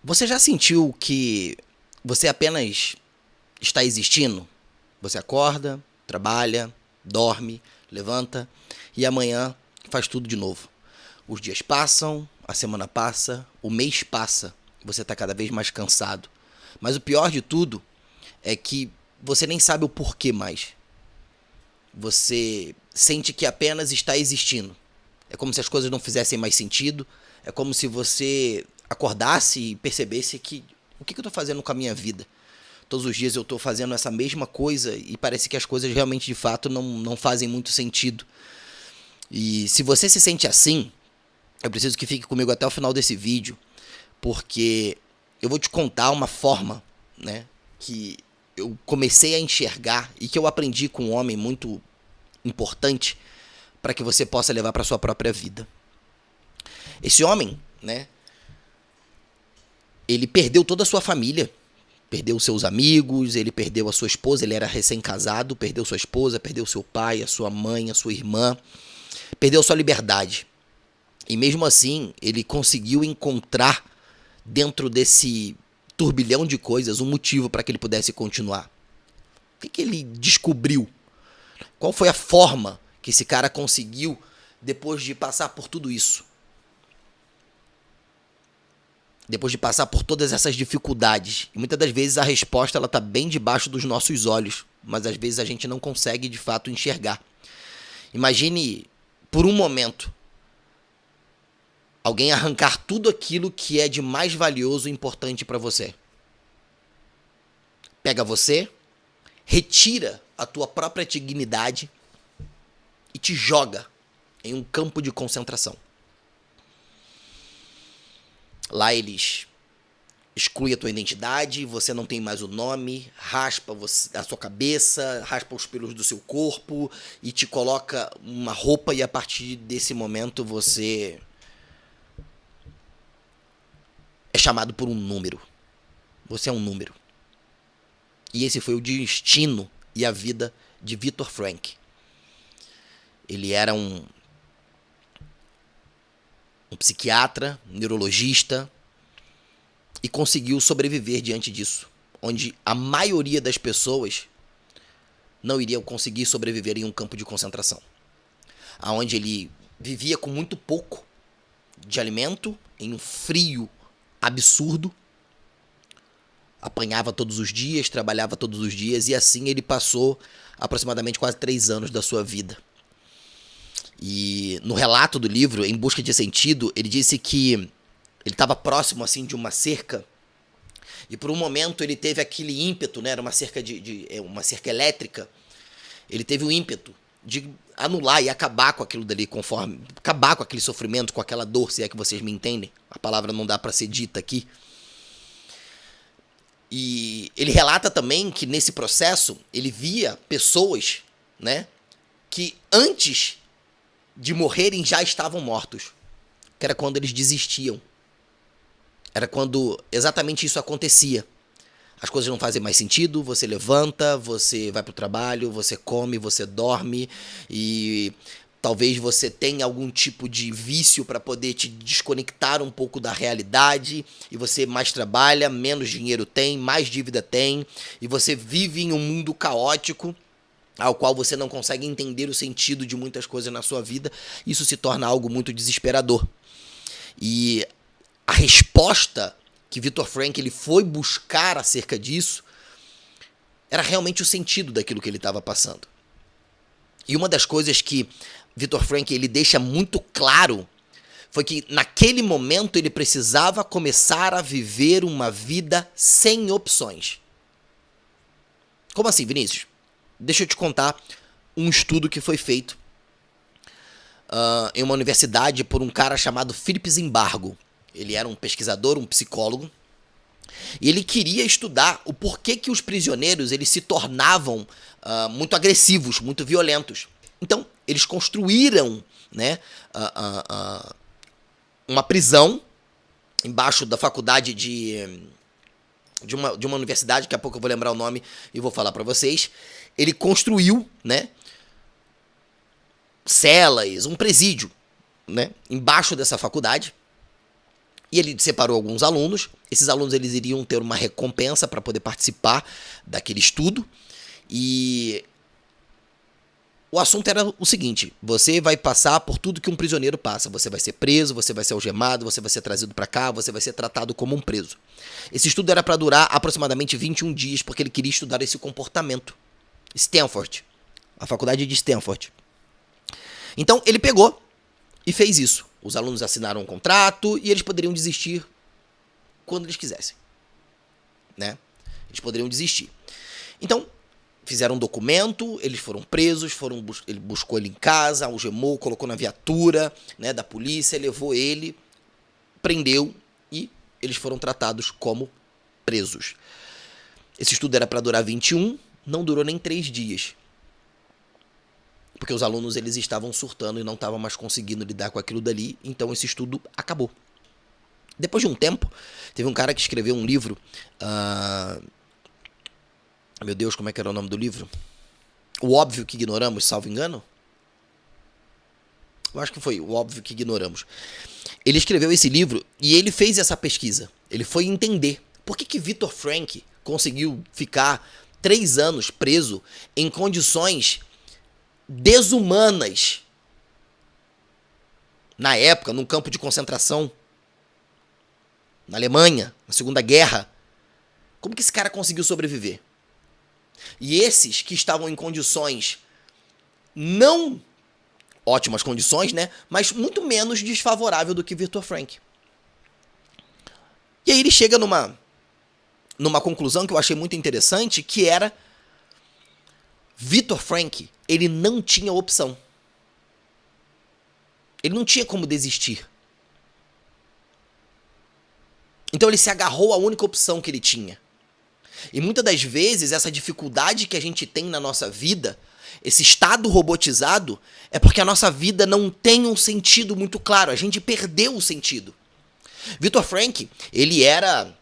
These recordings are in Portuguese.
Você já sentiu que você apenas está existindo? Você acorda, trabalha, dorme, levanta e amanhã faz tudo de novo. Os dias passam, a semana passa, o mês passa e você está cada vez mais cansado. Mas o pior de tudo é que você nem sabe o porquê mais. Você sente que apenas está existindo. É como se as coisas não fizessem mais sentido. É como se você acordasse e percebesse que o que eu estou fazendo com a minha vida? Todos os dias eu estou fazendo essa mesma coisa e parece que as coisas realmente de fato não fazem muito sentido. E se você se sente assim, eu preciso que fique comigo até o final desse vídeo, porque eu vou te contar uma forma, né, que eu comecei a enxergar e que eu aprendi com um homem muito importante para que você possa levar para sua própria vida. Esse homem, né, ele perdeu toda a sua família, perdeu seus amigos, ele perdeu a sua esposa, ele era recém-casado, perdeu sua esposa, perdeu seu pai, a sua mãe, a sua irmã, perdeu sua liberdade. E mesmo assim, ele conseguiu encontrar dentro desse turbilhão de coisas um motivo para que ele pudesse continuar. O que ele descobriu? Qual foi a forma que esse cara conseguiu depois de passar por tudo isso? Depois de passar por todas essas dificuldades. E muitas das vezes a resposta ela tá bem debaixo dos nossos olhos, mas às vezes a gente não consegue de fato enxergar. Imagine por um momento alguém arrancar tudo aquilo que é de mais valioso e importante para você. Pega você, retira a tua própria dignidade e te joga em um campo de concentração. Lá eles excluem a tua identidade, você não tem mais o nome, raspa a sua cabeça, raspa os pelos do seu corpo e te coloca uma roupa e a partir desse momento você é chamado por um número. Você é um número. E esse foi o destino e a vida de Viktor Frankl. Ele era um psiquiatra, neurologista, e conseguiu sobreviver diante disso, onde a maioria das pessoas não iriam conseguir sobreviver em um campo de concentração, aonde ele vivia com muito pouco de alimento, em um frio absurdo, apanhava todos os dias, trabalhava todos os dias, e assim ele passou aproximadamente quase 3 anos da sua vida. E no relato do livro, Em Busca de Sentido, ele disse que ele estava próximo assim de uma cerca e por um momento ele teve aquele ímpeto, né? Era uma cerca uma cerca elétrica. Ele teve o ímpeto de anular e acabar com aquilo dali, acabar com aquele sofrimento, com aquela dor, se é que vocês me entendem. A palavra não dá para ser dita aqui. E ele relata também que nesse processo ele via pessoas, né, que antes de morrerem já estavam mortos. Que era quando eles desistiam. Era quando exatamente isso acontecia. As coisas não fazem mais sentido, você levanta, você vai pro trabalho, você come, você dorme e talvez você tenha algum tipo de vício para poder te desconectar um pouco da realidade e você mais trabalha, menos dinheiro tem, mais dívida tem e você vive em um mundo caótico ao qual você não consegue entender o sentido de muitas coisas na sua vida. Isso se torna algo muito desesperador. E a resposta que Viktor Frankl ele foi buscar acerca disso era realmente o sentido daquilo que ele estava passando. E uma das coisas que Viktor Frankl ele deixa muito claro foi que naquele momento ele precisava começar a viver uma vida sem opções. Como assim, Vinícius? Deixa eu te contar um estudo que foi feito em uma universidade por um cara chamado Philip Zimbardo. Ele era um pesquisador, um psicólogo, e ele queria estudar o porquê que os prisioneiros eles se tornavam muito agressivos, muito violentos. Então, eles construíram, né, uma prisão embaixo da faculdade de uma universidade, daqui a pouco eu vou lembrar o nome e vou falar para vocês. Ele construiu, né, celas, um presídio, né, embaixo dessa faculdade. E ele separou alguns alunos. Esses alunos eles iriam ter uma recompensa para poder participar daquele estudo. E o assunto era o seguinte: você vai passar por tudo que um prisioneiro passa. Você vai ser preso, você vai ser algemado, você vai ser trazido para cá, você vai ser tratado como um preso. Esse estudo era para durar aproximadamente 21 dias, porque ele queria estudar esse comportamento. Stanford, a faculdade de Stanford. Então ele pegou e fez isso. Os alunos assinaram um contrato e eles poderiam desistir quando eles quisessem, né? Eles poderiam desistir. Então, fizeram um documento, eles foram presos, ele buscou ele em casa, algemou, colocou na viatura, né, da polícia, levou ele, prendeu e eles foram tratados como presos. Esse estudo era para durar 21, não durou nem 3 dias. Porque os alunos eles estavam surtando e não estavam mais conseguindo lidar com aquilo dali, então esse estudo acabou. Depois de um tempo, teve um cara que escreveu um livro, meu Deus, como é que era o nome do livro? O Óbvio que Ignoramos, salvo engano? Eu acho que foi O Óbvio que Ignoramos. Ele escreveu esse livro e ele fez essa pesquisa. Ele foi entender por que Viktor Frankl conseguiu ficar 3 anos preso em condições desumanas. Na época, num campo de concentração, na Alemanha, na Segunda Guerra. Como que esse cara conseguiu sobreviver? E esses que estavam em condições não ótimas condições, né? Mas muito menos desfavorável do que Viktor Frankl. E aí ele chega numa conclusão que eu achei muito interessante, que era Viktor Frankl, ele não tinha opção. Ele não tinha como desistir. Então ele se agarrou à única opção que ele tinha. E muitas das vezes essa dificuldade que a gente tem na nossa vida, esse estado robotizado, é porque a nossa vida não tem um sentido muito claro. A gente perdeu o sentido. Viktor Frankl, ele era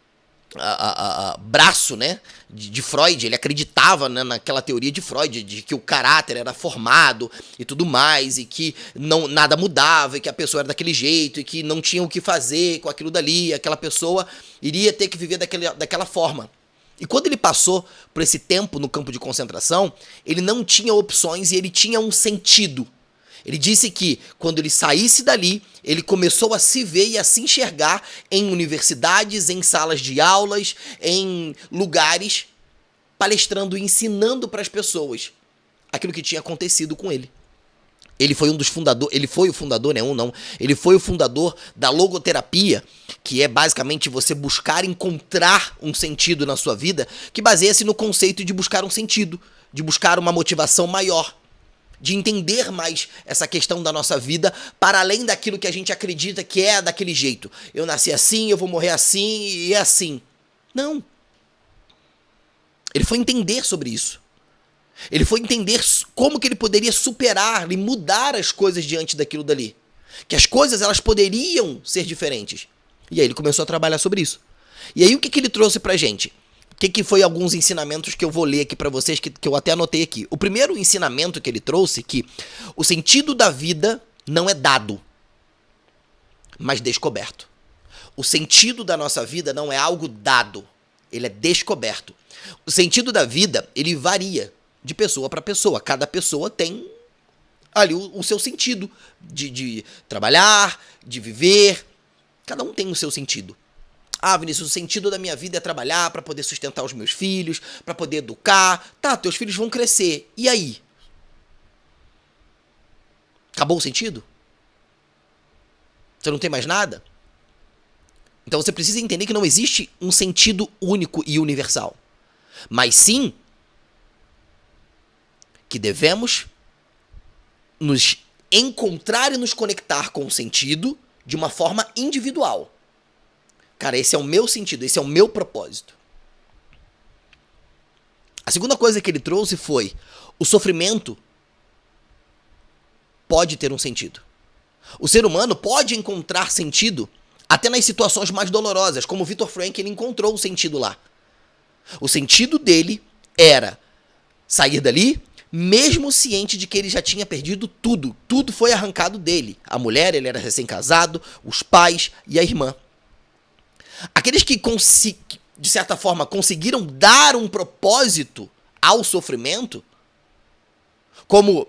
braço, né, de Freud. Ele acreditava, né, naquela teoria de Freud, de que o caráter era formado e tudo mais, e que nada mudava, e que a pessoa era daquele jeito, e que não tinha o que fazer com aquilo dali, aquela pessoa iria ter que viver daquela forma. E quando ele passou por esse tempo no campo de concentração, ele não tinha opções e ele tinha um sentido. Ele disse que quando ele saísse dali, ele começou a se ver e a se enxergar em universidades, em salas de aulas, em lugares, palestrando e ensinando para as pessoas aquilo que tinha acontecido com ele. Ele foi ele foi o fundador da logoterapia, que é basicamente você buscar encontrar um sentido na sua vida, que baseia-se no conceito de buscar um sentido, de buscar uma motivação maior, de entender mais essa questão da nossa vida para além daquilo que a gente acredita que é daquele jeito. Eu nasci assim, eu vou morrer assim e é assim. Não. Ele foi entender sobre isso. Ele foi entender como que ele poderia superar e mudar as coisas diante daquilo dali. Que as coisas elas poderiam ser diferentes. E aí ele começou a trabalhar sobre isso. E aí o que ele trouxe pra gente? O que foi alguns ensinamentos que eu vou ler aqui pra vocês, que eu até anotei aqui. O primeiro ensinamento que ele trouxe é que o sentido da vida não é dado, mas descoberto. O sentido da nossa vida não é algo dado, ele é descoberto. O sentido da vida, ele varia de pessoa para pessoa. Cada pessoa tem ali o seu sentido de trabalhar, de viver. Cada um tem o seu sentido. Ah, Vinícius, o sentido da minha vida é trabalhar para poder sustentar os meus filhos, para poder educar. Tá, teus filhos vão crescer. E aí? Acabou o sentido? Você não tem mais nada? Então você precisa entender que não existe um sentido único e universal. Mas sim que devemos nos encontrar e nos conectar com o sentido de uma forma individual. Cara, esse é o meu sentido, esse é o meu propósito. A segunda coisa que ele trouxe foi: o sofrimento pode ter um sentido. O ser humano pode encontrar sentido até nas situações mais dolorosas, como o Viktor Frankl, ele encontrou o sentido lá. O sentido dele era sair dali, mesmo ciente de que ele já tinha perdido tudo. Tudo foi arrancado dele. A mulher, ele era recém-casado, os pais e a irmã. Aqueles que, de certa forma, conseguiram dar um propósito ao sofrimento, como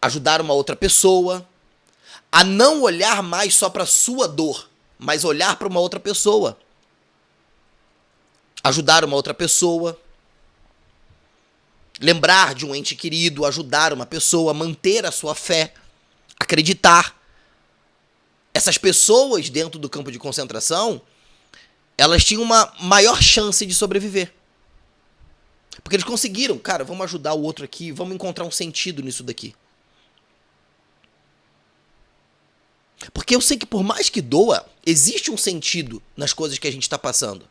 ajudar uma outra pessoa a não olhar mais só para sua dor, mas olhar para uma outra pessoa. Ajudar uma outra pessoa, lembrar de um ente querido, ajudar uma pessoa, manter a sua fé, acreditar. Essas pessoas dentro do campo de concentração, elas tinham uma maior chance de sobreviver. Porque eles conseguiram, cara, vamos ajudar o outro aqui, vamos encontrar um sentido nisso daqui. Porque eu sei que por mais que doa, existe um sentido nas coisas que a gente está passando.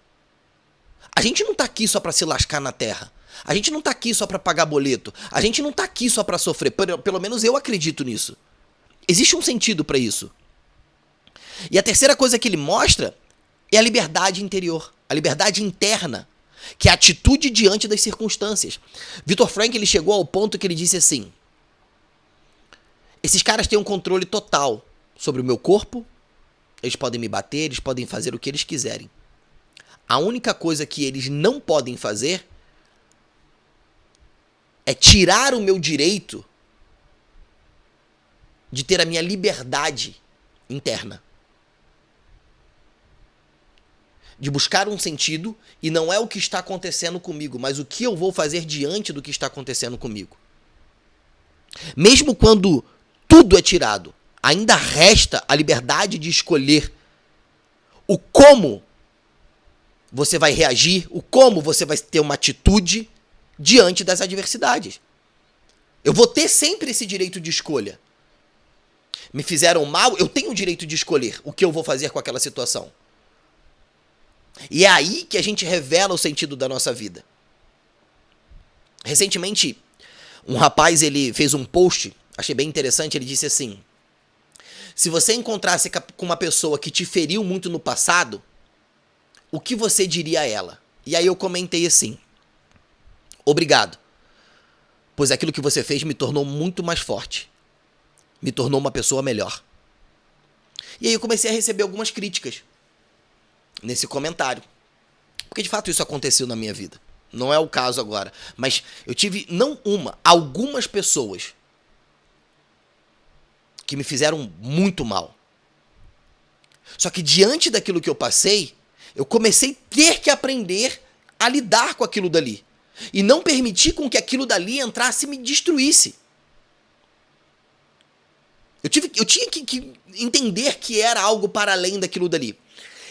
A gente não está aqui só para se lascar na terra. A gente não está aqui só para pagar boleto. A gente não está aqui só para sofrer. Pelo menos eu acredito nisso. Existe um sentido para isso. E a terceira coisa que ele mostra é a liberdade interior, a liberdade interna, que é a atitude diante das circunstâncias. Viktor Frankl, ele chegou ao ponto que ele disse assim: esses caras têm um controle total sobre o meu corpo, eles podem me bater, eles podem fazer o que eles quiserem. A única coisa que eles não podem fazer é tirar o meu direito de ter a minha liberdade interna. De buscar um sentido, e não é o que está acontecendo comigo, mas o que eu vou fazer diante do que está acontecendo comigo. Mesmo quando tudo é tirado, ainda resta a liberdade de escolher o como você vai reagir, o como você vai ter uma atitude diante das adversidades. Eu vou ter sempre esse direito de escolha. Me fizeram mal, eu tenho o direito de escolher o que eu vou fazer com aquela situação. E é aí que a gente revela o sentido da nossa vida. Recentemente, um rapaz, ele fez um post, achei bem interessante, ele disse assim: se você encontrasse com uma pessoa que te feriu muito no passado, o que você diria a ela? E aí eu comentei assim: obrigado, pois aquilo que você fez me tornou muito mais forte, me tornou uma pessoa melhor. E aí eu comecei a receber algumas críticas nesse comentário, porque de fato isso aconteceu na minha vida. Não é o caso agora, mas eu tive não uma, algumas pessoas que me fizeram muito mal. Só que diante daquilo que eu passei, eu comecei a ter que aprender a lidar com aquilo dali e não permitir com que aquilo dali entrasse e me destruísse. Eu tinha que entender que era algo para além daquilo dali.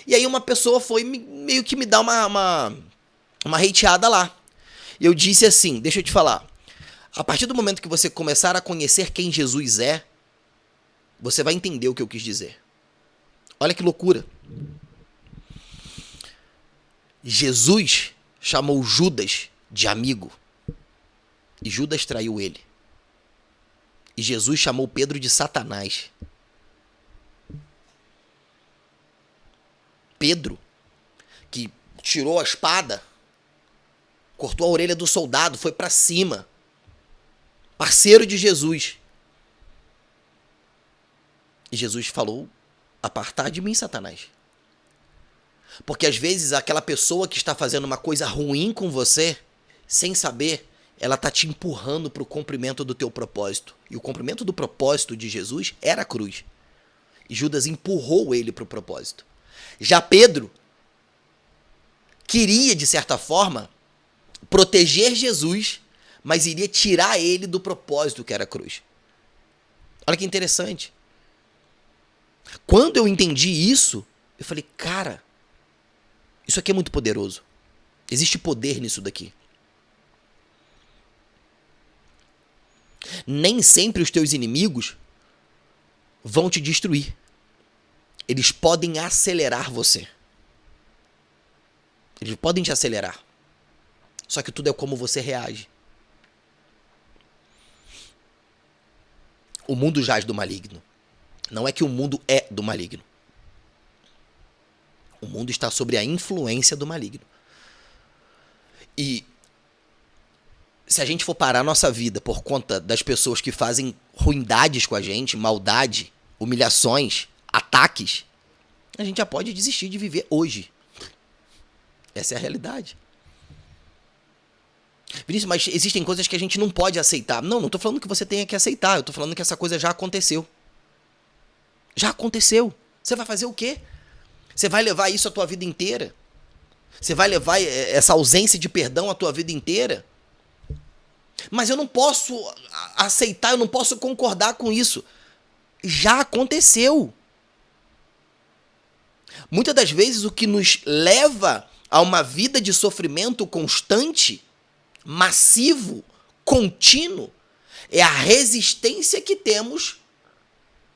E aí uma pessoa foi meio que me dar uma hateada lá. E eu disse assim, deixa eu te falar, a partir do momento que você começar a conhecer quem Jesus é, você vai entender o que eu quis dizer. Olha que loucura. Jesus chamou Judas de amigo. E Judas traiu ele. E Jesus chamou Pedro de Satanás. Pedro, que tirou a espada, cortou a orelha do soldado, foi para cima. Parceiro de Jesus. E Jesus falou: apartar de mim, Satanás. Porque às vezes aquela pessoa que está fazendo uma coisa ruim com você, sem saber, ela está te empurrando para o cumprimento do teu propósito. E o cumprimento do propósito de Jesus era a cruz. E Judas empurrou ele para o propósito. Já Pedro queria, de certa forma, proteger Jesus, mas iria tirar ele do propósito que era a cruz. Olha que interessante. Quando eu entendi isso, eu falei, cara, isso aqui é muito poderoso. Existe poder nisso daqui. Nem sempre os teus inimigos vão te destruir. Eles podem acelerar você. Eles podem te acelerar. Só que tudo é como você reage. O mundo jaz do maligno. Não é que o mundo é do maligno. O mundo está sob a influência do maligno. E se a gente for parar a nossa vida por conta das pessoas que fazem ruindades com a gente, maldade, humilhações, ataques, a gente já pode desistir de viver hoje. Essa é a realidade. Vinícius, mas existem coisas que a gente não pode aceitar. Não tô falando que você tenha que aceitar. Eu tô falando que essa coisa já aconteceu. Já aconteceu. Você vai fazer o quê? Você vai levar isso a tua vida inteira? Você vai levar essa ausência de perdão a tua vida inteira? Mas eu não posso aceitar, eu não posso concordar com isso. Já aconteceu. Muitas das vezes o que nos leva a uma vida de sofrimento constante, massivo, contínuo, é a resistência que temos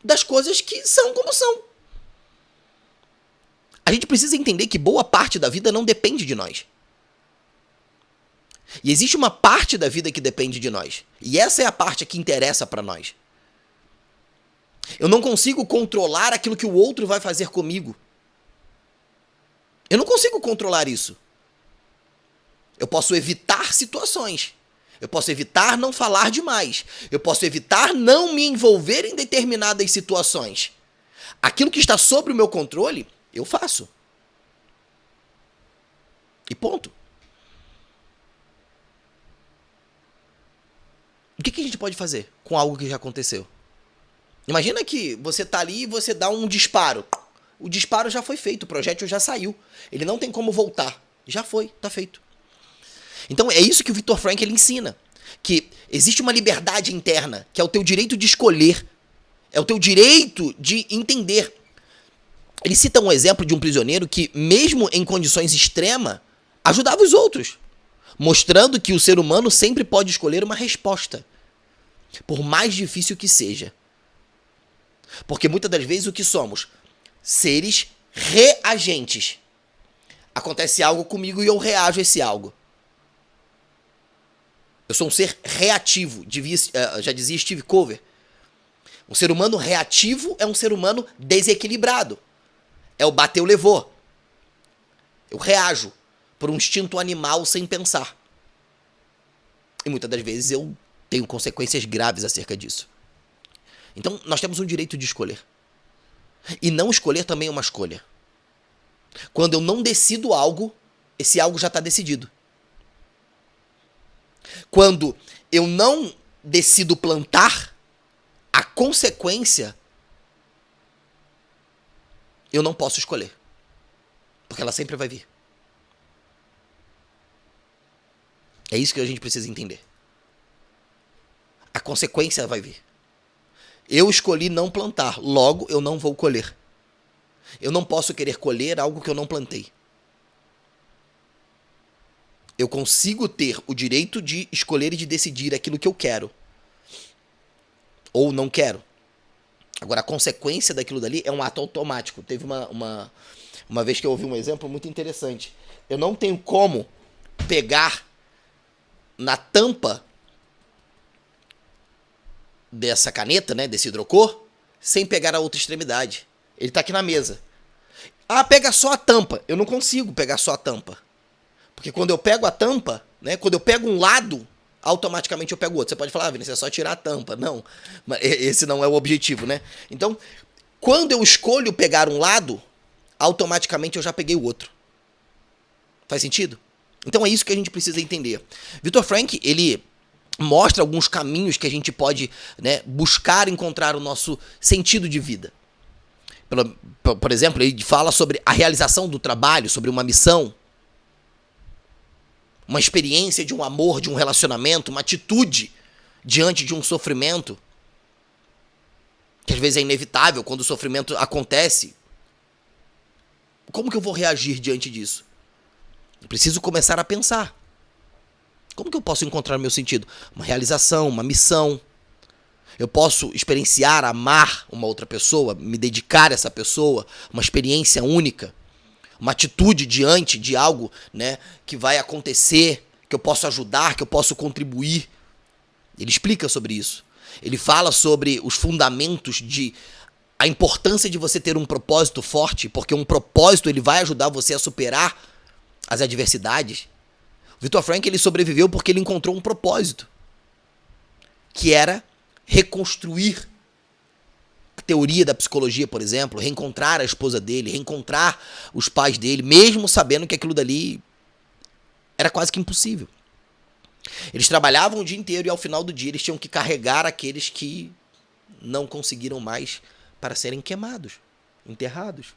das coisas que são como são. A gente precisa entender que boa parte da vida não depende de nós. E existe uma parte da vida que depende de nós. E essa é a parte que interessa para nós. Eu não consigo controlar aquilo que o outro vai fazer comigo. Eu não consigo controlar isso. Eu posso evitar situações. Eu posso evitar não falar demais. Eu posso evitar não me envolver em determinadas situações. Aquilo que está sob o meu controle, eu faço. E ponto. O que a gente pode fazer com algo que já aconteceu? Imagina que você tá ali e você dá um disparo. O disparo já foi feito, o projétil já saiu. Ele não tem como voltar. Já foi, tá feito. Então é isso que o Viktor Frankl ele ensina. Que existe uma liberdade interna, que é o teu direito de escolher. É o teu direito de entender. Ele cita um exemplo de um prisioneiro que, mesmo em condições extremas, ajudava os outros. Mostrando que o ser humano sempre pode escolher uma resposta. Por mais difícil que seja. Porque muitas das vezes o que somos? Seres reagentes. Acontece algo comigo e eu reajo a esse algo. Eu sou um ser reativo, já dizia Steve Covey. Um ser humano reativo é um ser humano desequilibrado. É o bateu, levou. Eu reajo por um instinto animal sem pensar. E muitas das vezes eu tenho consequências graves acerca disso. Então, nós temos um direito de escolher. E não escolher também é uma escolha. Quando eu não decido algo, esse algo já está decidido. Quando eu não decido plantar, a consequência eu não posso escolher. Porque ela sempre vai vir. É isso que a gente precisa entender. A consequência vai vir. Eu escolhi não plantar, logo eu não vou colher. Eu não posso querer colher algo que eu não plantei. Eu consigo ter o direito de escolher e de decidir aquilo que eu quero. Ou não quero. Agora, a consequência daquilo dali é um ato automático. Teve uma vez que eu ouvi um exemplo muito interessante. Eu não tenho como pegar na tampa dessa caneta, né, desse hidrocor, sem pegar a outra extremidade. Ele tá aqui na mesa. Ah, pega só a tampa. Eu não consigo pegar só a tampa. Porque quando eu pego a tampa, né, quando eu pego um lado, automaticamente eu pego o outro. Você pode falar, Vinícius, é só tirar a tampa. Não, mas esse não é o objetivo, né? Então, quando eu escolho pegar um lado, automaticamente eu já peguei o outro. Faz sentido? Então é isso que a gente precisa entender. Viktor Frankl, ele mostra alguns caminhos que a gente pode, né, buscar encontrar o nosso sentido de vida. Por exemplo, ele fala sobre a realização do trabalho, sobre uma missão, uma experiência de um amor, de um relacionamento, uma atitude diante de um sofrimento, que às vezes é inevitável quando o sofrimento acontece. Como que eu vou reagir diante disso? Eu preciso começar a pensar. Como que eu posso encontrar meu sentido? Uma realização, uma missão. Eu posso experienciar, amar uma outra pessoa, me dedicar a essa pessoa, uma experiência única, uma atitude diante de algo, né, que vai acontecer, que eu posso ajudar, que eu posso contribuir. Ele explica sobre isso. Ele fala sobre os fundamentos a importância de você ter um propósito forte, porque um propósito ele vai ajudar você a superar as adversidades. Viktor Frankl ele sobreviveu porque ele encontrou um propósito, que era reconstruir a teoria da psicologia, por exemplo, reencontrar a esposa dele, reencontrar os pais dele, mesmo sabendo que aquilo dali Era quase que impossível. Eles trabalhavam o dia inteiro e ao final do dia eles tinham que carregar aqueles que não conseguiram mais para serem queimados, enterrados.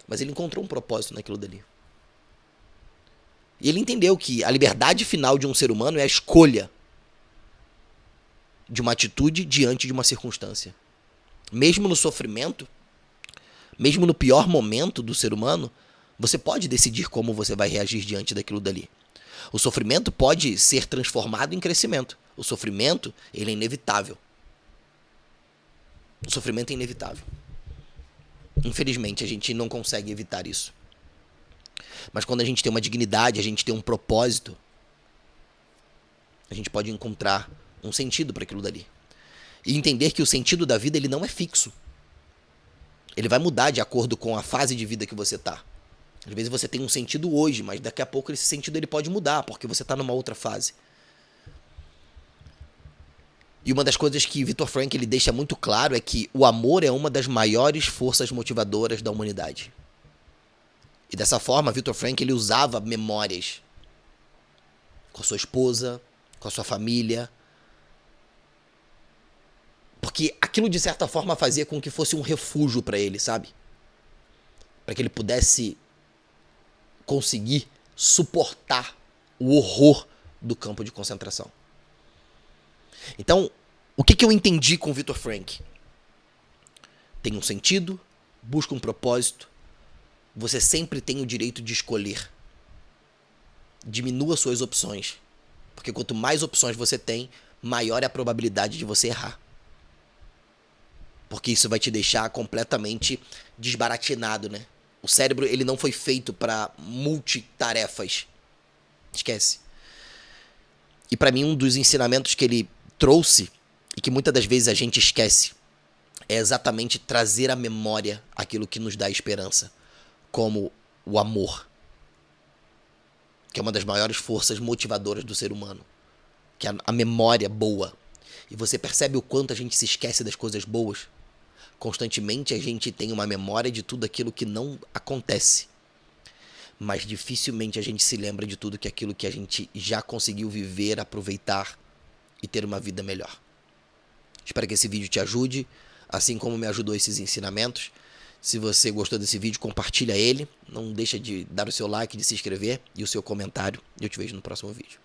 Mas ele encontrou um propósito naquilo dali. E ele entendeu que a liberdade final de um ser humano é a escolha de uma atitude diante de uma circunstância. Mesmo no sofrimento, mesmo no pior momento do ser humano, você pode decidir como você vai reagir diante daquilo dali. O sofrimento pode ser transformado em crescimento. O sofrimento, ele é inevitável. O sofrimento é inevitável. Infelizmente, a gente não consegue evitar isso. Mas quando a gente tem uma dignidade, a gente tem um propósito, a gente pode encontrar um sentido para aquilo dali. E entender que o sentido da vida, ele não é fixo. Ele vai mudar de acordo com a fase de vida que você está. Às vezes você tem um sentido hoje, mas daqui a pouco esse sentido ele pode mudar, porque você está numa outra fase. E uma das coisas que Viktor Frankl ele deixa muito claro é que o amor é uma das maiores forças motivadoras da humanidade. E dessa forma, Viktor Frankl ele usava memórias com a sua esposa, com a sua família, porque aquilo de certa forma fazia com que fosse um refúgio para ele, sabe? Para que ele pudesse conseguir suportar o horror do campo de concentração. Então, o que eu entendi com Viktor Frankl? Tem um sentido, busca um propósito, você sempre tem o direito de escolher. Diminua suas opções, porque quanto mais opções você tem, maior é a probabilidade de você errar. Porque isso vai te deixar completamente desbaratinado, né? O cérebro, ele não foi feito para multitarefas. Esquece. E para mim, um dos ensinamentos que ele trouxe, e que muitas das vezes a gente esquece, é exatamente trazer à memória aquilo que nos dá esperança, como o amor, que é uma das maiores forças motivadoras do ser humano, que é a memória boa. E você percebe o quanto a gente se esquece das coisas boas? Constantemente a gente tem uma memória de tudo aquilo que não acontece, mas dificilmente a gente se lembra de tudo aquilo que a gente já conseguiu viver, aproveitar e ter uma vida melhor. Espero que esse vídeo te ajude, assim como me ajudou esses ensinamentos. Se você gostou desse vídeo, compartilha ele. Não deixa de dar o seu like, de se inscrever e o seu comentário. E eu te vejo no próximo vídeo.